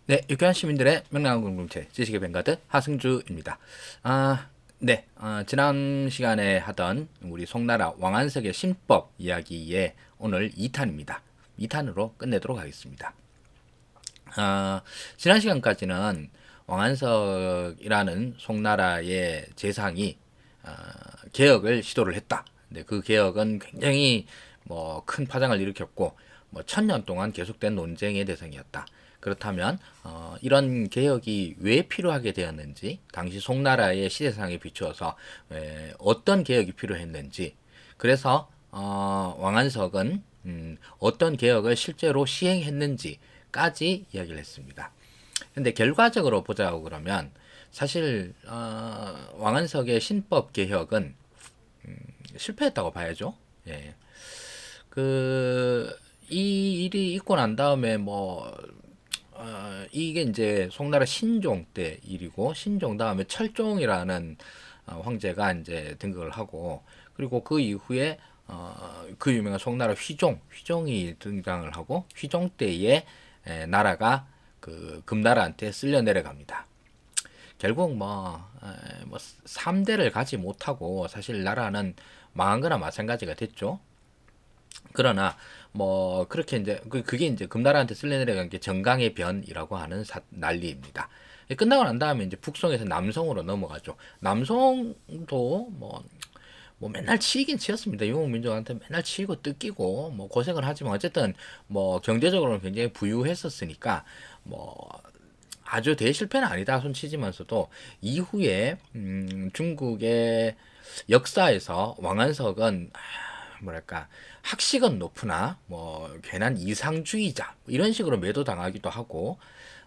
네, 유쾌한 시민들의 명랑한 공동체 지식의 뱅가드 하승주입니다. 네, 지난 시간에 하던 우리 송나라 왕안석의 신법 이야기의 오늘 2탄입니다. 2탄으로 끝내도록 하겠습니다. 지난 시간까지는 왕안석이라는 송나라의 재상이 개혁을 시도를 했다. 근데 그 개혁은 굉장히 뭐 큰 파장을 일으켰고 뭐 1000년 동안 계속된 논쟁의 대상이었다. 그렇다면 이런 개혁이 왜 필요하게 되었는지, 당시 송나라의 시대상에 비추어서 어떤 개혁이 필요했는지, 그래서 왕안석은 어떤 개혁을 실제로 시행했는지까지 이야기를 했습니다. 근데 결과적으로 보자고 그러면 사실 왕안석의 신법 개혁은 실패했다고 봐야죠. 예. 이 일이 있고 난 다음에 이게 이제 송나라 신종 때 일이고, 신종 다음에 철종이라는 황제가 이제 등극을 하고, 그리고 그 이후에 그 유명한 송나라 휘종이 등장을 하고, 휘종 때에 나라가 그 금나라한테 쓸려 내려갑니다. 결국 뭐 3대를 가지 못하고 사실 나라는 망한 거나 마찬가지가 됐죠. 그러나 뭐 그렇게 이제 그게 이제 금나라한테 쓸려 내려간 게 정강의 변이라고 하는 난리입니다. 끝나고 난 다음에 이제 북송에서 남송으로 넘어가죠. 남송도 뭐 맨날 치이긴 치였습니다. 유목민족한테 맨날 치이고 뜯기고 뭐 고생을 하지만 어쨌든 뭐 경제적으로는 굉장히 부유했었으니까 뭐 아주 대실패는 아니다 손치지만서도 이후에 중국의 역사에서 왕안석은 뭐랄까 학식은 높으나 뭐 괜한 이상주의자 이런 식으로 매도당하기도 하고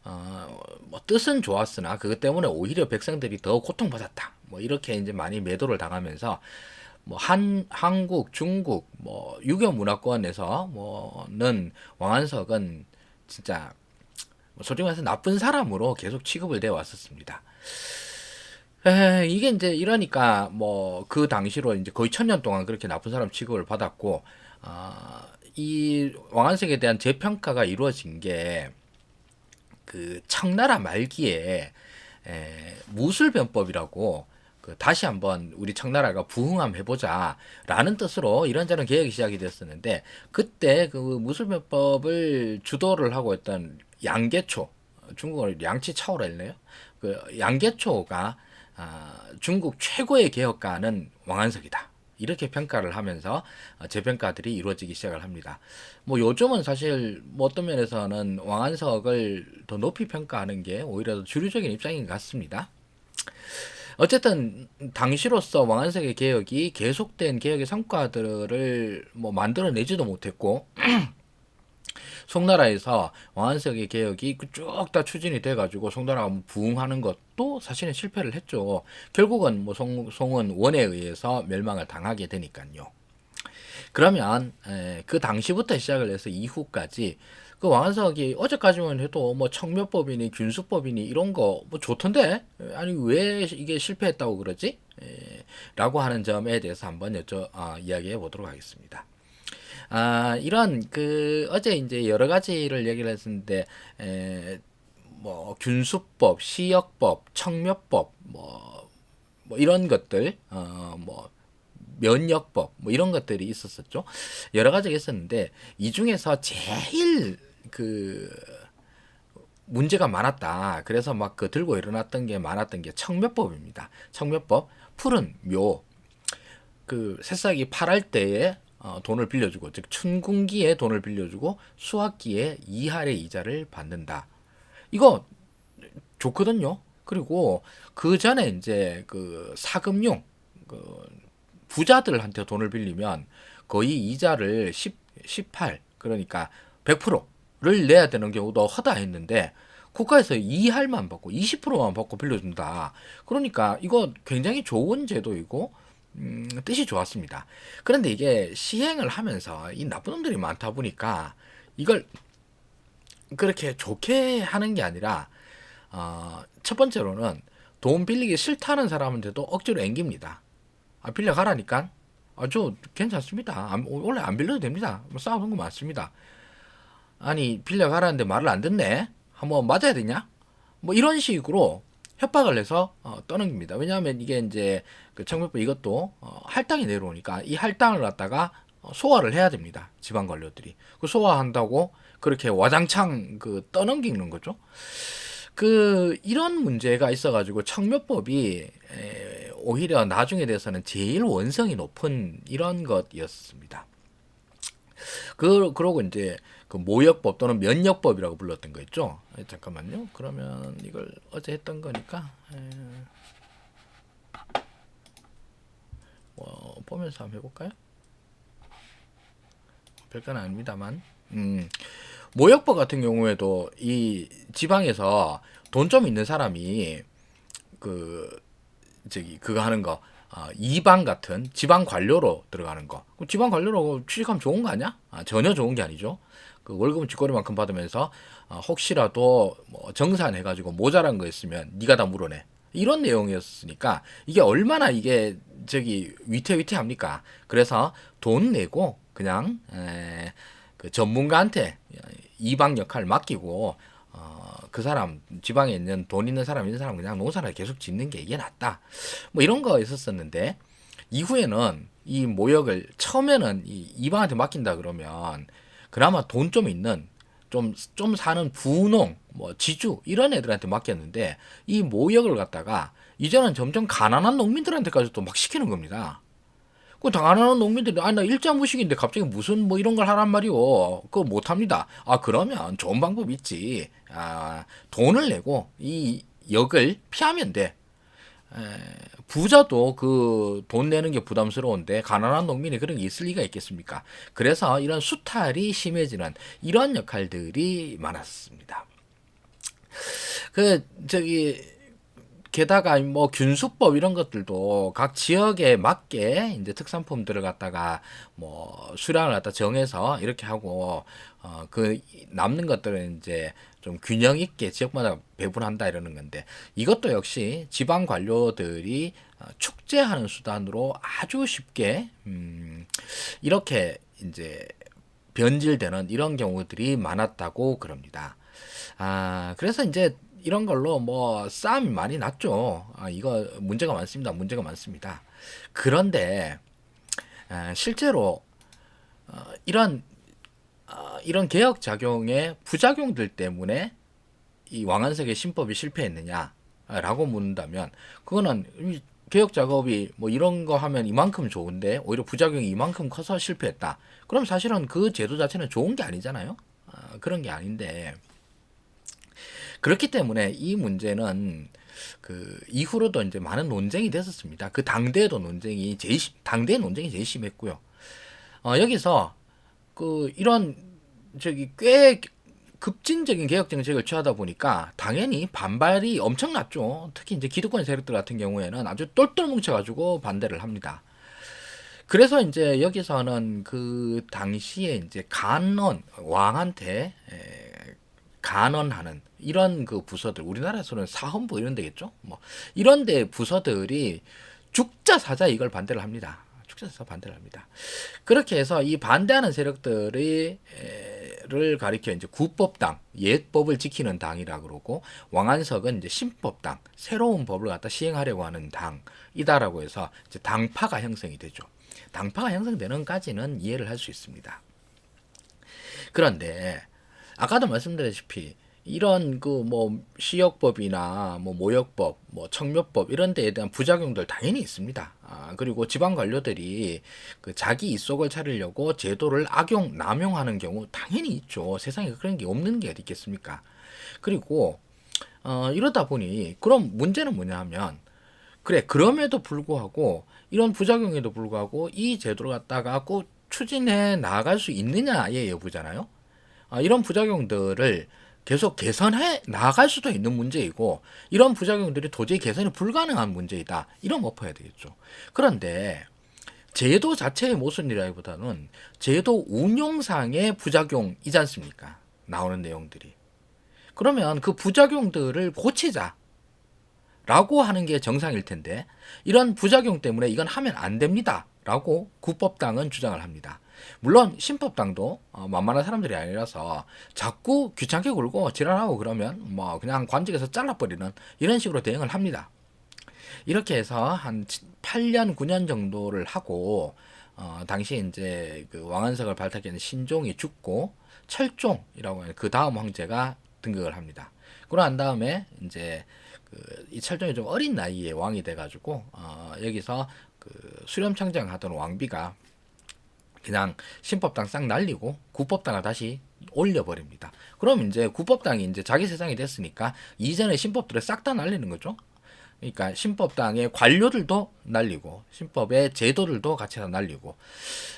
뭐 뜻은 좋았으나 그것 때문에 오히려 백성들이 더 고통받았다 뭐 이렇게 이제 많이 매도를 당하면서 뭐 한국 중국 뭐 유교 문화권에서 뭐는 왕안석은 진짜 솔직히 말해서 나쁜 사람으로 계속 취급을 되어 왔었습니다. 이게 이제 이러니까 뭐 그 당시로 이제 거의 1000년 동안 그렇게 나쁜 사람 취급을 받았고, 이 왕안석에 대한 재평가가 이루어진 게 그 청나라 말기에 무술변법이라고 다시 한번 우리 청나라가 부흥함 해보자라는 뜻으로 이런저런 개혁이 시작이 됐었는데, 그때 그 무술변법을 주도를 하고 있던 양계초, 중국어로 양치차오라 했네요. 그 양계초가 중국 최고의 개혁가는 왕안석이다. 이렇게 평가를 하면서 재평가들이 이루어지기 시작을 합니다. 뭐 요즘은 사실 뭐 어떤 면에서는 왕안석을 더 높이 평가하는 게 오히려 더 주류적인 입장인 것 같습니다. 어쨌든 당시로서 왕안석의 개혁이 계속된 개혁의 성과들을 뭐 만들어내지도 못했고, 송나라에서 왕안석의 개혁이 쭉 다 추진이 돼가지고 송나라가 부흥하는 것도 사실은 실패를 했죠. 결국은 뭐 송은 원에 의해서 멸망을 당하게 되니까요. 그러면 그 당시부터 시작을 해서 이후까지 그 왕안석이 어제까지만 해도 뭐 청묘법이니 균수법이니 이런 거 뭐 좋던데 아니 왜 이게 실패했다고 그러지? 라고 하는 점에 대해서 한번 이야기해 보도록 하겠습니다. 이런 어제 이제 여러 가지를 얘기를 했었는데 뭐 균수법, 시역법, 청묘법 뭐 이런 것들 뭐 면역법 뭐 이런 것들이 있었었죠. 여러 가지가 있었는데 이 중에서 제일 문제가 많았다. 그래서 막 들고 일어났던 게 많았던 게 청묘법입니다. 청묘법 풀은 묘 새싹이 파랄 때에 돈을 빌려주고, 즉 춘궁기에 돈을 빌려주고 수학기에 2할의 이자를 받는다. 이거 좋거든요. 그리고 그 전에 이제 사금융 부자들한테 돈을 빌리면 거의 이자를 18 그러니까 100%를 내야 되는 경우도 허다했는데 국가에서 2할만 받고 20%만 받고 빌려준다. 그러니까 이거 굉장히 좋은 제도이고 뜻이 좋았습니다. 그런데 이게 시행을 하면서 이 나쁜 놈들이 많다 보니까 이걸 그렇게 좋게 하는 게 아니라 첫 번째로는 돈 빌리기 싫다는 사람한테도 억지로 앵깁니다. 빌려가라니까. 저 괜찮습니다. 원래 안 빌려도 됩니다. 뭐 싸우는 거 많습니다. 아니 빌려가라는데 말을 안 듣네 한번 맞아야 되냐? 뭐 이런 식으로 협박을 해서 떠넘깁니다. 왜냐하면 이게 이제 그 청명법 이것도 할당이 내려오니까 이 할당을 갖다가 소화를 해야 됩니다. 지방 관료들이. 그 소화한다고 그렇게 와장창 그 떠넘기는 거죠. 그 이런 문제가 있어가지고 청묘법이 오히려 나중에 대해서는 제일 원성이 높은 이런 것이었습니다. 그러고 이제 그 모역법 또는 면역법이라고 불렀던 거 있죠. 잠깐만요. 그러면 이걸 어제 했던 거니까 보면서 한번 해볼까요? 별건 아닙니다만. 모역법 같은 경우에도 이 지방에서 돈 좀 있는 사람이 그 그거 하는 거 이방 같은 지방 관료로 들어가는 거. 지방 관료로 취직하면 좋은 거 아니야? 전혀 좋은 게 아니죠. 그 월급은 쥐꼬리만큼 받으면서 혹시라도 뭐 정산해가지고 모자란 거 있으면 네가 다 물어내. 이런 내용이었으니까 이게 얼마나 이게 위태위태합니까? 그래서 돈 내고 그냥 그 전문가한테 이방 역할을 맡기고 그 사람 지방에 있는 돈 있는 사람 그냥 농사를 계속 짓는 게 이게 낫다. 뭐 이런 거 있었었는데 이후에는 이 모역을 처음에는 이 이방한테 맡긴다 그러면 그나마 돈 좀 있는 좀 사는 부농 뭐 지주 이런 애들한테 맡겼는데 이 모역을 갖다가 이제는 점점 가난한 농민들한테까지 또 막 시키는 겁니다. 그 당하는 농민들이 나 일자무식인데 갑자기 무슨 뭐 이런 걸 하란 말이오. 그거 못합니다. 그러면 좋은 방법 있지. 돈을 내고 이 역을 피하면 돼. 부자도 그 돈 내는 게 부담스러운데 가난한 농민이 그런 게 있을 리가 있겠습니까? 그래서 이런 수탈이 심해지는 이런 역할들이 많았습니다. 그 게다가 뭐 균수법 이런 것들도 각 지역에 맞게 이제 특산품들을 갖다가 뭐 수량을 갖다 정해서 이렇게 하고 그 남는 것들은 이제 좀 균형 있게 지역마다 배분한다 이러는 건데 이것도 역시 지방 관료들이 축제하는 수단으로 아주 쉽게 이렇게 이제 변질되는 이런 경우들이 많았다고 그럽니다. 그래서 이제 이런 걸로 뭐 싸움이 많이 났죠. 이거 문제가 많습니다. 문제가 많습니다. 그런데 실제로 이런 개혁 작용의 부작용들 때문에 이 왕안석의 신법이 실패했느냐라고 묻는다면 그거는 개혁 작업이 뭐 이런 거 하면 이만큼 좋은데 오히려 부작용이 이만큼 커서 실패했다. 그럼 사실은 그 제도 자체는 좋은 게 아니잖아요. 그런 게 아닌데 그렇기 때문에 이 문제는 그 이후로도 이제 많은 논쟁이 됐었습니다. 그 당대에도 당대 논쟁이 제일 심했고요. 여기서 그 이런 꽤 급진적인 개혁 정책을 취하다 보니까 당연히 반발이 엄청났죠. 특히 이제 기득권 세력들 같은 경우에는 아주 똘똘 뭉쳐가지고 반대를 합니다. 그래서 이제 여기서는 그 당시에 이제 왕한테 간언하는 이런 그 부서들, 우리나라에서는 사헌부 이런 데겠죠. 뭐 이런 데 부서들이 죽자 사자 이걸 반대를 합니다. 죽자 사자 반대를 합니다. 그렇게 해서 이 반대하는 세력들을 가리켜 이제 구법당, 옛법을 지키는 당이라 그러고 왕안석은 이제 신법당, 새로운 법을 갖다 시행하려고 하는 당이다라고 해서 이제 당파가 형성이 되죠. 당파가 형성되는까지는 이해를 할 수 있습니다. 그런데 아까도 말씀드렸다시피 이런 그 뭐 시역법이나 뭐 모역법, 뭐 청묘법 이런 데에 대한 부작용들 당연히 있습니다. 그리고 지방 관료들이 그 자기 입속을 차리려고 제도를 남용하는 경우 당연히 있죠. 세상에 그런 게 없는 게 어디 있겠습니까? 그리고 이러다 보니 그럼 문제는 뭐냐 하면 그래 그럼에도 불구하고 이런 부작용에도 불구하고 이 제도를 갖다가 꼭 추진해 나갈 수 있느냐의 여부잖아요. 이런 부작용들을 계속 개선해 나갈 수도 있는 문제이고 이런 부작용들이 도저히 개선이 불가능한 문제이다. 이런 엎어야 되겠죠. 그런데 제도 자체의 모순이라기보다는 제도 운용상의 부작용이지 않습니까? 나오는 내용들이. 그러면 그 부작용들을 고치자. 라고 하는 게 정상일 텐데 이런 부작용 때문에 이건 하면 안 됩니다. 라고 구법당은 주장을 합니다. 물론 신법당도 만만한 사람들이 아니라서 자꾸 귀찮게 굴고 지랄하고 그러면 뭐 그냥 관직에서 잘라버리는 이런 식으로 대응을 합니다. 이렇게 해서 한 8년 9년 정도를 하고 당시 이제 그 왕안석을 발탁한 신종이 죽고 철종이라고 하는 그 다음 황제가 등극을 합니다. 그러고 난 다음에 이제 이 철종이 좀 어린 나이에 왕이 돼가지고 여기서 그 수렴청정 하던 왕비가 그냥 신법당 싹 날리고 구법당을 다시 올려버립니다. 그럼 이제 구법당이 이제 자기 세상이 됐으니까 이전의 신법들을 싹 다 날리는 거죠. 그러니까 신법당의 관료들도 날리고 신법의 제도들도 같이 다 날리고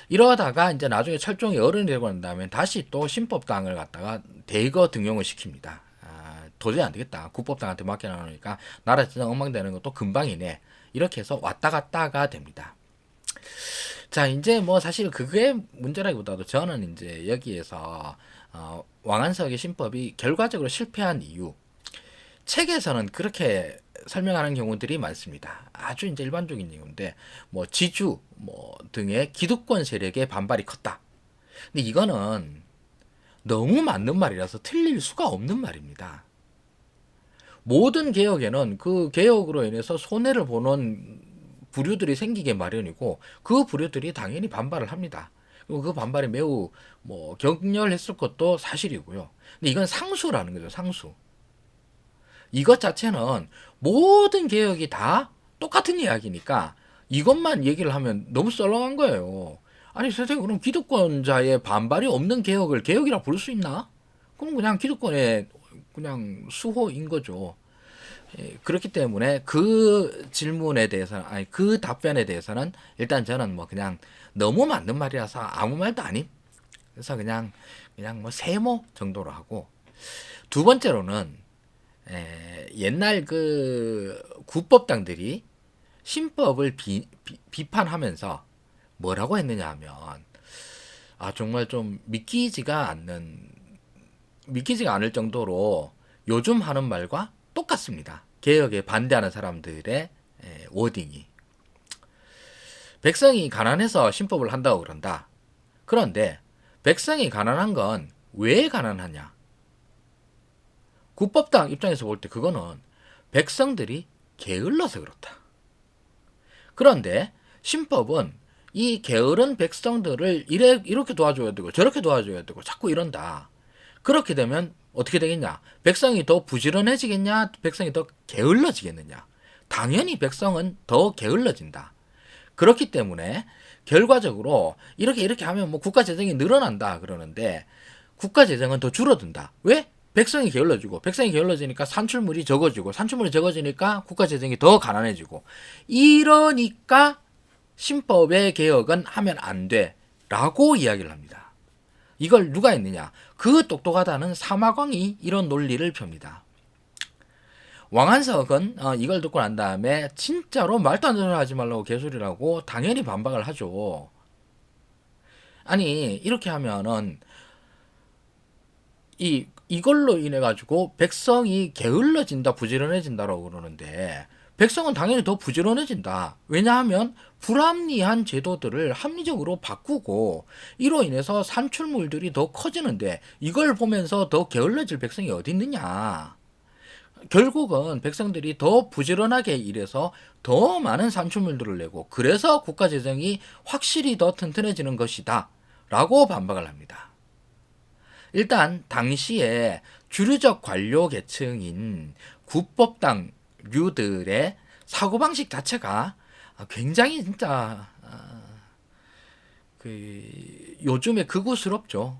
이러다가 이제 나중에 철종이 어른이 되고 난 다음에 다시 또 신법당을 갖다가 대거 등용을 시킵니다. 도저히 안 되겠다. 구법당한테 맡겨놓으니까 나라 진짜 엉망되는 것도 금방이네. 이렇게 해서 왔다 갔다가 됩니다. 자, 이제 뭐 사실 그게 문제라기보다도 저는 이제 여기에서 왕안석의 신법이 결과적으로 실패한 이유, 책에서는 그렇게 설명하는 경우들이 많습니다. 아주 이제 일반적인 이유인데, 뭐 지주 뭐 등의 기득권 세력의 반발이 컸다. 근데 이거는 너무 맞는 말이라서 틀릴 수가 없는 말입니다. 모든 개혁에는 그 개혁으로 인해서 손해를 보는 부류들이 생기게 마련이고 그 부류들이 당연히 반발을 합니다. 그리고 그 반발이 매우 뭐 격렬했을 것도 사실이고요. 근데 이건 상수라는 거죠, 상수. 이것 자체는 모든 개혁이 다 똑같은 이야기니까 이것만 얘기를 하면 너무 썰렁한 거예요. 아니 선생님, 그럼 기득권자의 반발이 없는 개혁을 개혁이라 부를 수 있나? 그럼 그냥 기득권의 그냥 수호인 거죠. 그렇기 때문에 그 질문에 대해서는, 아니 그 답변에 대해서는 일단 저는 뭐 그냥 너무 맞는 말이라서 아무 말도 아님. 그래서 그냥 뭐 세모 정도로 하고, 두 번째로는 옛날 그 구법당들이 신법을 비판하면서 뭐라고 했느냐 하면, 정말 좀 믿기지가 않을 정도로 요즘 하는 말과 똑같습니다. 개혁에 반대하는 사람들의 워딩이. 백성이 가난해서 신법을 한다고 그런다. 그런데 백성이 가난한 건 왜 가난하냐? 구법당 입장에서 볼 때 그거는 백성들이 게을러서 그렇다. 그런데 신법은 이 게으른 백성들을 이렇게 도와줘야 되고 저렇게 도와줘야 되고 자꾸 이런다. 그렇게 되면 어떻게 되겠냐? 백성이 더 부지런해지겠냐? 백성이 더 게을러지겠느냐? 당연히 백성은 더 게을러진다. 그렇기 때문에 결과적으로 이렇게 하면 뭐 국가 재정이 늘어난다 그러는데 국가 재정은 더 줄어든다. 왜? 백성이 게을러지고, 백성이 게을러지니까 산출물이 적어지고, 산출물이 적어지니까 국가 재정이 더 가난해지고, 이러니까 신법의 개혁은 하면 안 돼 라고 이야기를 합니다. 이걸 누가 했느냐? 그 똑똑하다는 사마광이 이런 논리를 펴니다. 왕안석은 이걸 듣고 난 다음에 진짜로 말도 안 되는 소리 하지 말라고 개소리라고 당연히 반박을 하죠. 아니 이렇게 하면은 이걸로 인해 가지고 백성이 게을러진다, 부지런해진다라고 그러는데 백성은 당연히 더 부지런해진다. 왜냐하면 불합리한 제도들을 합리적으로 바꾸고 이로 인해서 산출물들이 더 커지는데 이걸 보면서 더 게을러질 백성이 어디 있느냐. 결국은 백성들이 더 부지런하게 일해서 더 많은 산출물들을 내고 그래서 국가 재정이 확실히 더 튼튼해지는 것이다 라고 반박을 합니다. 일단 당시에 주류적 관료 계층인 구법당류들의 사고방식 자체가 굉장히 진짜 요즘에 극우스럽죠.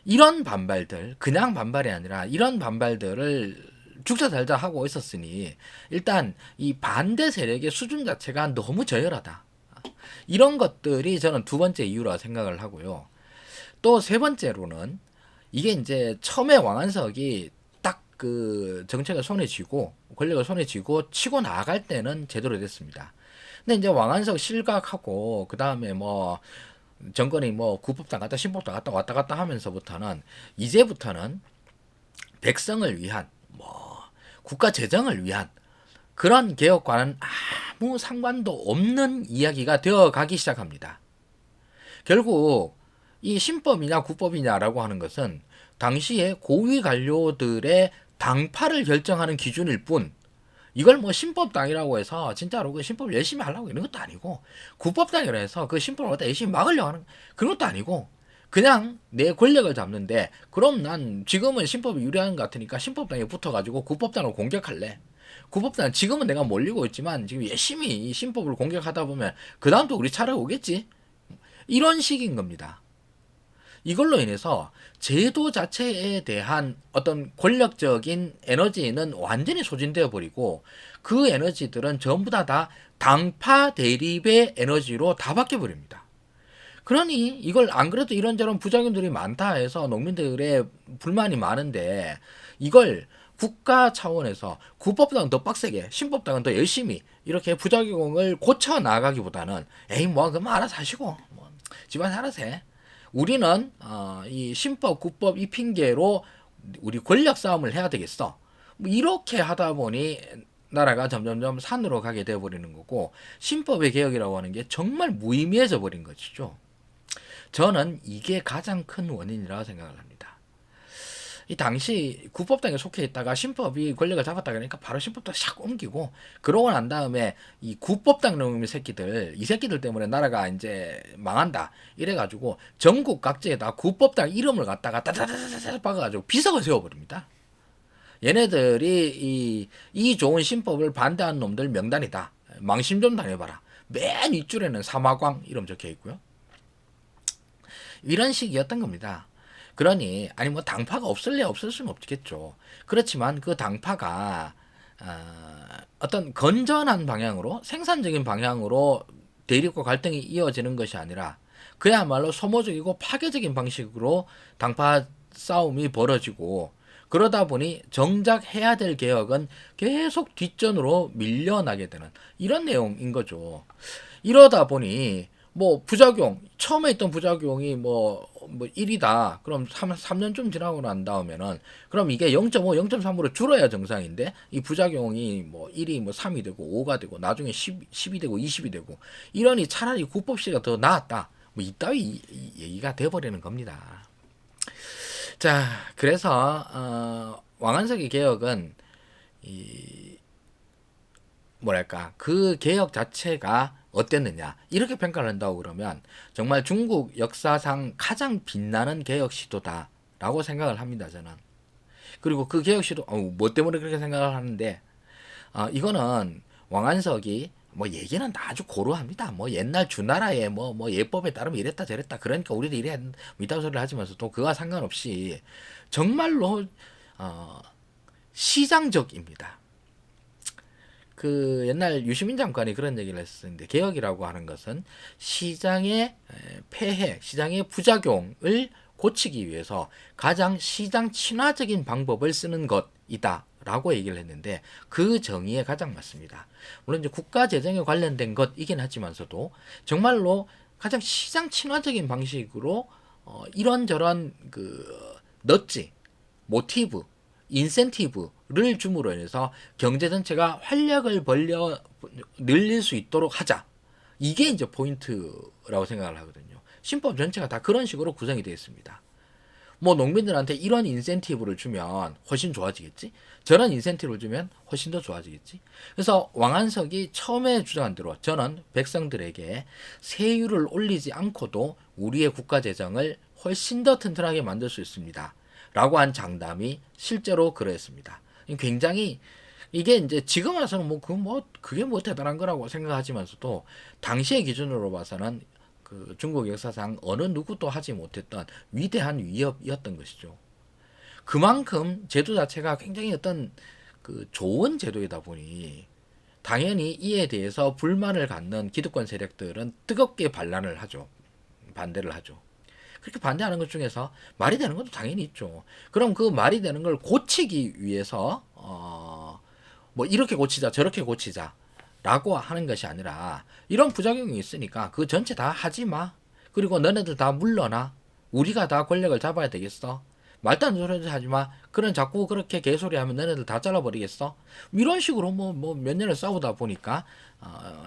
이런 반발들, 그냥 반발이 아니라 이런 반발들을 죽자 살자 하고 있었으니 일단 이 반대 세력의 수준 자체가 너무 저열하다. 이런 것들이 저는 두 번째 이유라 생각을 하고요. 또 세 번째로는 이게 이제 처음에 왕안석이 딱 그 정책을 손에 쥐고 권력을 손에 쥐고 치고 나갈 때는 제대로 됐습니다. 근데 이제 왕안석 실각하고 그 다음에 뭐 정권이 뭐 구법당 갔다 신법당 갔다 왔다 갔다 하면서부터는 이제부터는 백성을 위한 뭐 국가 재정을 위한 그런 개혁과는 아무 상관도 없는 이야기가 되어 가기 시작합니다. 결국 이 신법이냐 구법이냐라고 하는 것은 당시에 고위 관료들의 당파를 결정하는 기준일 뿐, 이걸 뭐 신법당이라고 해서 진짜로 그 신법을 열심히 하려고 이런 것도 아니고, 구법당이라 해서 그 신법을 갖다 열심히 막으려고 하는 그런 것도 아니고, 그냥 내 권력을 잡는데, 그럼 난 지금은 신법이 유리한 것 같으니까 신법당에 붙어가지고 구법당을 공격할래. 구법당 지금은 내가 몰리고 있지만 지금 열심히 이 신법을 공격하다 보면 그 다음 또 우리 차례 오겠지. 이런 식인 겁니다. 이걸로 인해서 제도 자체에 대한 어떤 권력적인 에너지는 완전히 소진되어 버리고, 그 에너지들은 전부 다 당파 대립의 에너지로 다 바뀌어 버립니다. 그러니 이걸 안 그래도 이런저런 부작용들이 많다 해서 농민들의 불만이 많은데, 이걸 국가 차원에서 구법당은 더 빡세게, 신법당은 더 열심히 이렇게 부작용을 고쳐 나가기보다는, 에이 뭐 그럼 알아서 하시고 뭐 집안에서 알아서 해. 우리는 이 신법, 구법 이 핑계로 우리 권력 싸움을 해야 되겠어. 뭐 이렇게 하다 보니 나라가 점점점 산으로 가게 되어 버리는 거고, 신법의 개혁이라고 하는 게 정말 무의미해져 버린 것이죠. 저는 이게 가장 큰 원인이라고 생각을 합니다. 이 당시 구법당에 속해 있다가 신법이 권력을 잡았다 그러니까 바로 신법도 샥 옮기고, 그러고 난 다음에 이 구법당 놈의 새끼들, 이 새끼들 때문에 나라가 이제 망한다 이래가지고 전국 각지에다 구법당 이름을 갖다가 따다다다다 박아가지고 비석을 세워버립니다. 얘네들이 이 좋은 신법을 반대하는 놈들 명단이다, 망신 좀 당해봐라. 맨 윗줄에는 사마광 이름 적혀 있고요. 이런 식이었던 겁니다. 그러니 아니 뭐 당파가 없을래 없을 수는 없겠죠. 그렇지만 그 당파가 어떤 건전한 방향으로, 생산적인 방향으로 대립과 갈등이 이어지는 것이 아니라 그야말로 소모적이고 파괴적인 방식으로 당파 싸움이 벌어지고, 그러다 보니 정작 해야 될 개혁은 계속 뒷전으로 밀려나게 되는 이런 내용인 거죠. 이러다 보니 뭐 부작용, 처음에 있던 부작용이 뭐 1이다. 그럼 3년쯤 지나고 난 다음에는 그럼 이게 0.5, 0.3으로 줄어야 정상인데, 이 부작용이 뭐 1이 뭐 3이 되고 5가 되고 나중에 10이 되고 20이 되고, 이러니 차라리 국법시가 더 나았다. 뭐 이따위 얘기가 돼버리는 겁니다. 자, 그래서 왕한석의 개혁은 이 뭐랄까 그 개혁 자체가 어땠느냐 이렇게 평가를 한다고 그러면 정말 중국 역사상 가장 빛나는 개혁 시도다라고 생각을 합니다, 저는. 그리고 그 개혁 시도 뭐 때문에 그렇게 생각을 하는데, 이거는 왕안석이 뭐 얘기는 아주 고루합니다. 뭐 옛날 주나라의 뭐 예법에 따르면 이랬다 저랬다 그러니까 우리도 이래 이딴 소리를 하지만서도 그와 상관없이 정말로 시장적입니다. 그 옛날 유시민 장관이 그런 얘기를 했었는데, 개혁이라고 하는 것은 시장의 폐해, 시장의 부작용을 고치기 위해서 가장 시장 친화적인 방법을 쓰는 것이다 라고 얘기를 했는데, 그 정의에 가장 맞습니다. 물론 이제 국가 재정에 관련된 것이긴 하지만서도 정말로 가장 시장 친화적인 방식으로 이런저런 그 넛지, 모티브, 인센티브를 줌으로 인해서 경제 전체가 활력을 벌려 늘릴 수 있도록 하자. 이게 이제 포인트라고 생각을 하거든요. 신법 전체가 다 그런 식으로 구성이 되어 있습니다. 뭐 농민들한테 이런 인센티브를 주면 훨씬 좋아지겠지? 저런 인센티브를 주면 훨씬 더 좋아지겠지? 그래서 왕한석이 처음에 주장한 대로 저는 백성들에게 세율을 올리지 않고도 우리의 국가 재정을 훨씬 더 튼튼하게 만들 수 있습니다 라고 한 장담이 실제로 그랬습니다. 굉장히 이게 이제 지금 와서는 그게 뭐 대단한 거라고 생각하지만서도 당시의 기준으로 봐서는 그 중국 역사상 어느 누구도 하지 못했던 위대한 위협이었던 것이죠. 그만큼 제도 자체가 굉장히 어떤 그 좋은 제도이다 보니 당연히 이에 대해서 불만을 갖는 기득권 세력들은 뜨겁게 반란을 하죠. 반대를 하죠. 그렇게 반대하는 것 중에서 말이 되는 것도 당연히 있죠. 그럼 그 말이 되는 걸 고치기 위해서 뭐 이렇게 고치자 저렇게 고치자 라고 하는 것이 아니라, 이런 부작용이 있으니까 그 전체 다 하지 마. 그리고 너네들 다 물러나. 우리가 다 권력을 잡아야 되겠어. 말도 안 되는 소리 하지 마. 그런 자꾸 그렇게 개소리 하면 너네들 다 잘라버리겠어. 이런 식으로 뭐 몇 년을 싸우다 보니까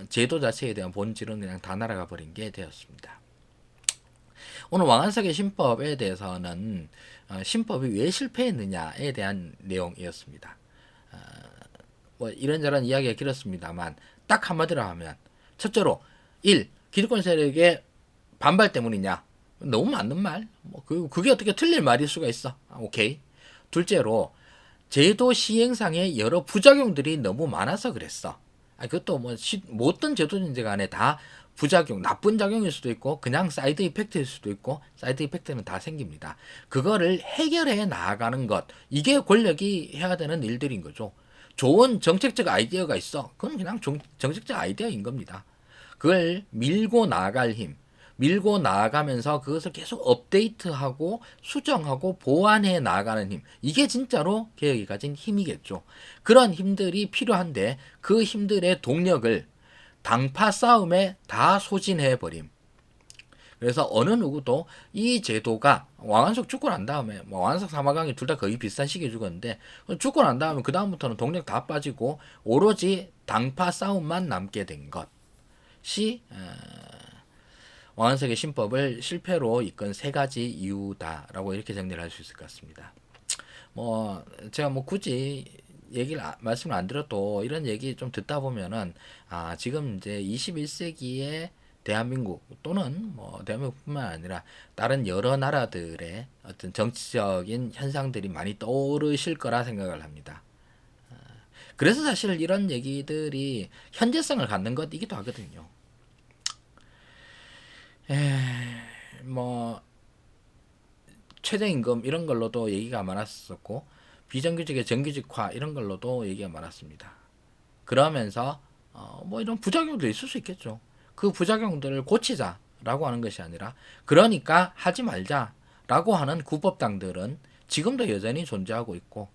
제도 자체에 대한 본질은 그냥 다 날아가 버린 게 되었습니다. 오늘 왕안석의 신법에 대해서는 신법이 왜 실패했느냐에 대한 내용이었습니다. 뭐 이런저런 이야기가 길었습니다만 딱 한마디로 하면 첫째로 1. 기득권 세력의 반발 때문이냐? 너무 맞는 말. 뭐 그게 어떻게 틀릴 말일 수가 있어. 오케이. 둘째로 제도 시행상의 여러 부작용들이 너무 많아서 그랬어. 그것도 뭐 어떤 제도든지 간에 다 부작용, 나쁜 작용일 수도 있고 그냥 사이드 이펙트일 수도 있고 사이드 이펙트는 다 생깁니다. 그거를 해결해 나아가는 것, 이게 권력이 해야 되는 일들인 거죠. 좋은 정책적 아이디어가 있어. 그건 그냥 정책적 아이디어인 겁니다. 그걸 밀고 나갈 힘, 밀고 나아가면서 그것을 계속 업데이트하고 수정하고 보완해 나가는 힘. 이게 진짜로 개혁이 가진 힘이겠죠. 그런 힘들이 필요한데 그 힘들의 동력을 당파 싸움에 다 소진해 버림. 그래서 어느 누구도 이 제도가 왕한석 죽고 난 다음에 왕한석 사마강이 둘 다 거의 비슷한 시기에 죽었는데 죽고 난 다음에 그 다음부터는 동력 다 빠지고 오로지 당파 싸움만 남게 된 것이 왕한석의 신법을 실패로 이끈 세 가지 이유다라고 이렇게 정리를 할 수 있을 것 같습니다. 뭐 제가 뭐 굳이 말씀을 안 드려도 이런 얘기 좀 듣다 보면은 지금 이제 21세기의 대한민국 또는 뭐 대한민국뿐만 아니라 다른 여러 나라들의 어떤 정치적인 현상들이 많이 떠오르실 거라 생각을 합니다. 그래서 사실 이런 얘기들이 현재성을 갖는 것이기도 하거든요. 뭐 최저임금 이런 걸로도 얘기가 많았었고 비정규직의 정규직화 이런 걸로도 얘기가 많았습니다. 그러면서 뭐 이런 부작용도 있을 수 있겠죠. 그 부작용들을 고치자라고 하는 것이 아니라 그러니까 하지 말자라고 하는 구법당들은 지금도 여전히 존재하고 있고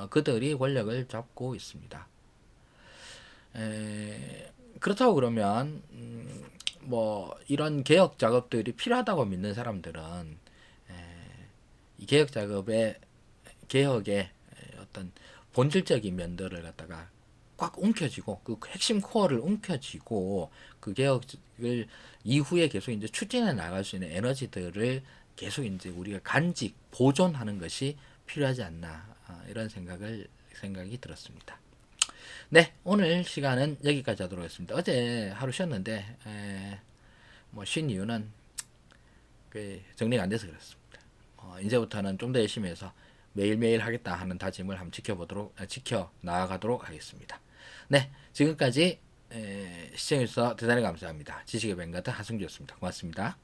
그들이 권력을 잡고 있습니다. 그렇다고 그러면 뭐 이런 개혁 작업들이 필요하다고 믿는 사람들은 이 개혁의 어떤 본질적인 면들을 갖다가 꽉 움켜쥐고 그 핵심 코어를 움켜쥐고 그 개혁을 이후에 계속 이제 추진해 나갈 수 있는 에너지들을 계속 이제 우리가 간직 보존하는 것이 필요하지 않나 이런 생각이 들었습니다. 네, 오늘 시간은 여기까지 하도록 하겠습니다. 어제 하루 쉬었는데 뭐 쉰 이유는 정리가 안 돼서 그렇습니다. 이제부터는 좀 더 열심히 해서 매일매일 하겠다 하는 다짐을 한번 지켜 나아가도록 하겠습니다. 네, 지금까지 시청해주셔서 대단히 감사합니다. 지식의 뱅가드 하승주였습니다. 고맙습니다.